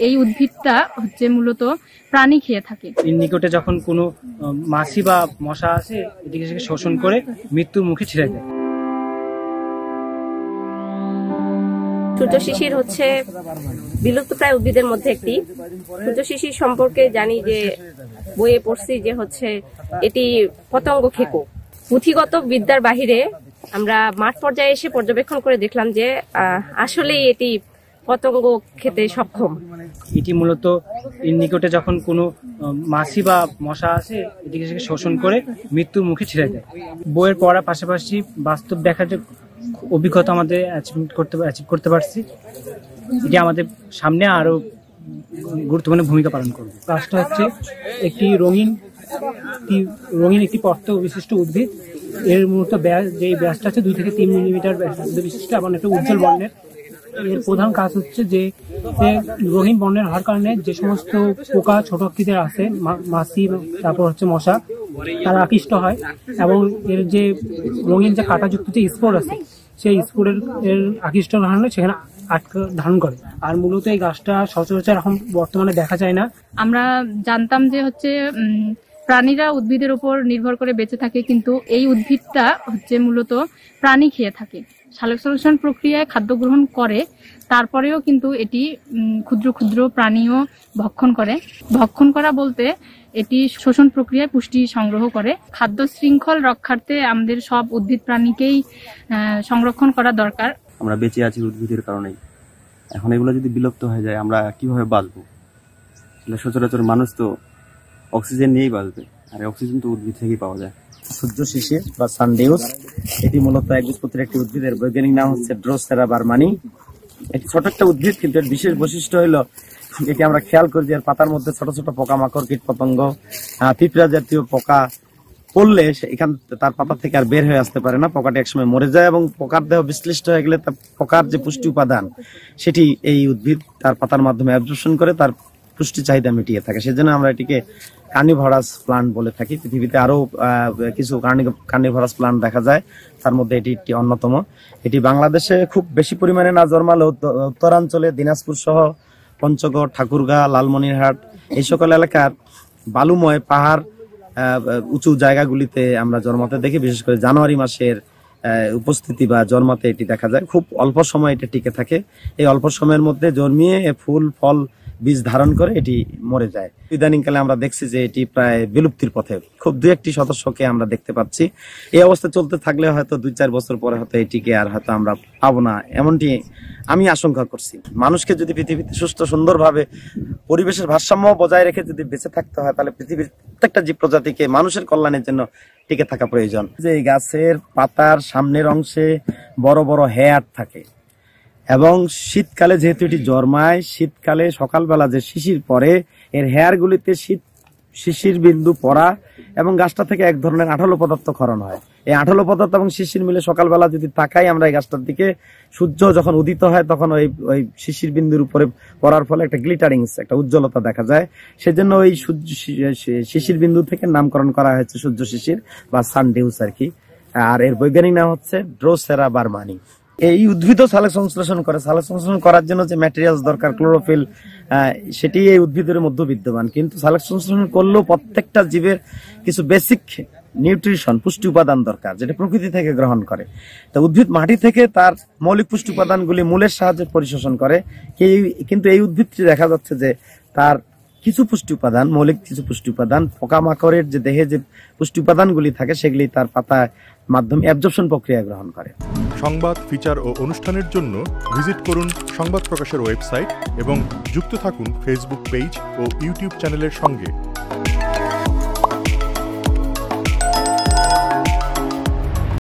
এই উদ্ভিদটা হচ্ছে মূলত প্রাণী খেয়ে থাকে। এর নিকটে যখন কোনো মাছি বা মশা আসে এটিকে শোষণ করে মৃত্যুর মুখে ছেড়ে দেয়। সূর্য শিশির হচ্ছে বিলুপ্তপ্রায় উদ্ভিদের মধ্যে একটি। সূর্য শিশির সম্পর্কে জানি যে বইয়ে পড়ছি যে হচ্ছে এটি পতঙ্গ খেকো। পুঁথিগত বিদ্যার বাহিরে আমরা মাঠ পর্যায়ে এসে পর্যবেক্ষণ করে দেখলাম যে আসলেই এটি পতঙ্গ খেতে সক্ষম। এটি মূলত এর নিকটে যখন কোনো মাছি বা মশা আসে এটিকে শোষণ করে মৃত্যুর মুখে ছেড়ে দেয়। বইয়ের পড়ার পাশাপাশি বাস্তব দেখার যে অভিজ্ঞতা আমাদের অ্যাচিভ করতে পারছি, এটি আমাদের সামনে আরো গুরুত্বপূর্ণ ভূমিকা পালন করবে। গাছটা হচ্ছে একটি রঙিন একটি পত্র বিশিষ্ট উদ্ভিদ। এর মূলত যে ব্যাসটা আছে 2 থেকে 3 মিলিমিটার বিশিষ্ট এবং একটা উজ্জ্বল বর্ণের। এর প্রধান কাজ হচ্ছে যে রঙিন বর্ণের হওয়ার কারণে যে সমস্ত পোকা ছোট আকৃতির আছে, মাছি, তারপর হচ্ছে মশা, তারা আকৃষ্ট হয় এবং এর যে রঙিন যে কাঁটাযুক্ত যে স্পোর আছে সেই স্পোরের আকৃষ্ট কারণে সেখানে আটকা ধারণ করে। আর মূলত এই গাছটা সচরাচর এখন বর্তমানে দেখা যায় না। আমরা জানতাম যে হচ্ছে প্রাণীরা উদ্ভিদের উপর নির্ভর করে বেঁচে থাকে, কিন্তু এই উদ্ভিদটা হচ্ছে মূলত প্রাণী খেয়ে থাকে। সালোক সংশ্লেষণ প্রক্রিয়ায় খাদ্য গ্রহণ করে, তারপরেও কিন্তু এটি ক্ষুদ্র ক্ষুদ্র প্রাণীও ভক্ষণ করে। ভক্ষণ করা বলতে এটি শোষণ প্রক্রিয়ায় পুষ্টি সংগ্রহ করে। খাদ্য শৃঙ্খল রক্ষার্থে আমাদের সব উদ্ভিদ প্রাণীকেই সংরক্ষণ করা দরকার। আমরা বেঁচে আছি উদ্ভিদের কারণেই। এখন এগুলো যদি বিলুপ্ত হয়ে যায় আমরা কিভাবে বাঁচবো? সচরাচর মানুষ তো অক্সিজেন নিয়েই বাঁচবে, আর অক্সিজেন তো উদ্ভিদ থেকেই পাওয়া যায়। সূর্য শিশির বা সানডিউস, এটি মূলত একবীজপত্রীর একটি উদ্ভিদের বৈজ্ঞানিক নাম হচ্ছে ড্রোসেরা বার্মানি। এটি ছোট একটা উদ্ভিদ, কিন্তু এর বিশেষ বৈশিষ্ট্য হলো এটি আমরা খেয়াল করি যে পাতার মধ্যে ছোট ছোট পোকামাকড়, কীট পতঙ্গ, পিঁপড়া জাতীয় পোকা পড়লে এখান তার পাতা থেকে আর বের হয়ে আসতে পারে না। পোকাটি একসময় মরে যায় এবং পোকার দেহ বিশ্লিষ্ট হয়ে গেলে তার পোকার যে পুষ্টি উপাদান সেটি এই উদ্ভিদ তার পাতার মাধ্যমে অ্যাবজর্পশন করে তার পুষ্টি চাহিদা মিটিয়ে থাকে। সেজন্য আমরা এটিকে কার্নিভরাস প্লান্ট বলে থাকি। পৃথিবীতে আরো কিছু কার্নিভরাস প্লান্ট দেখা যায়, তার মধ্যে এটি একটি অন্যতম। এটি বাংলাদেশে খুব বেশি পরিমাণে না জন্মালেও উত্তরাঞ্চলে দিনাজপুর সহ পঞ্চগড়, ঠাকুরগাঁ, লালমনিরহাট এই সকল এলাকার বালুময় পাহাড় উঁচু জায়গাগুলিতে আমরা জন্মাতে দেখি। বিশেষ করে জানুয়ারি মাসের উপস্থিতি বা জন্মাতে এটি দেখা যায়। খুব অল্প সময় এটা টিকে থাকে। এই অল্প সময়ের মধ্যে জন্মিয়ে ফুল ফল বীজ ধারণ করে এটি মরে যায়। ইদানিংকালে আমরা দেখছি যে এটি প্রায় বিলুপ্তির পথে। খুব 2-1টি সদস্যকে আমরা দেখতে পাচ্ছি। এই অবস্থা চলতে থাকলে হয়তো 2-4 বছর পরে হয়তো এটিকে আর হয়তো আমরা পাবো না, এমনটি আমি আশঙ্কা করছি। মানুষকে যদি পৃথিবীতে সুস্থ সুন্দরভাবে পরিবেশের ভারসাম্য বজায় রেখে যদি বেঁচে থাকতে হয়, তাহলে পৃথিবীর প্রত্যেকটা জীব প্রজাতিকে মানুষের কল্যাণের জন্য টিকে থাকা প্রয়োজন। যে এই গাছের পাতার সামনের অংশে বড় বড় হেয়ার থাকে এবং শীতকালে যেহেতু এটি জন্মায়, শীতকালে সকালবেলা যে শিশির পরে এর হেয়ার গুলিতে শিশির বিন্দু পড়া এবং গাছটা থেকে এক ধরনের আঠালো পদার্থ ক্ষরণ হয়। এই আঠালো পদার্থ এবং শিশির মিলে সকালবেলা যদি তাকাই আমরা এই গাছটার দিকে, সূর্য যখন উদিত হয় তখন ওই শিশির বিন্দুর উপরে পড়ার ফলে একটা গ্লিটারিংস, একটা উজ্জ্বলতা দেখা যায়। সেজন্য ওই শিশির বিন্দু থেকে নামকরণ করা হয়েছে সূর্য শিশির বা সানডিউস আর কি। আর এর বৈজ্ঞানিক নাম হচ্ছে ড্রোসেরা বার্মানি। এই উদ্ভিদও সালোক সংশ্লেষণ করে। সালোক সংশ্লেষণ করার জন্য যে ম্যাটেরিয়ালস দরকার, ক্লোরোফিল, সেটি এই উদ্ভিদের মধ্যে বিদ্যমান। কিন্তু সালোক সংশ্লেষণ করলেও প্রত্যেকটা জীবের কিছু বেসিক নিউট্রিশন, পুষ্টি উপাদান দরকার, যেটা প্রকৃতি থেকে গ্রহণ করে। তো উদ্ভিদ মাটি থেকে তার মৌলিক পুষ্টি উপাদানগুলি মূলের সাহায্যে পরিশোষণ করে। কিন্তু এই উদ্ভিদটি দেখা যাচ্ছে যে তার কিছু পুষ্টি উপাদান, মৌলিক কিছু পুষ্টি উপাদান, পোকামাকড়ের যে দেহে যে পুষ্টি উপাদানগুলি থাকে সেগুলি তার পাতার মাধ্যমে অ্যাবজর্পশন প্রক্রিয়া গ্রহণ করে। সংবাদ, ফিচার ও অনুষ্ঠানের জন্য ভিজিট করুন সংবাদ প্রকাশের ওয়েবসাইট এবং যুক্ত থাকুন ফেসবুক পেজ ও ইউটিউব চ্যানেলের সঙ্গে।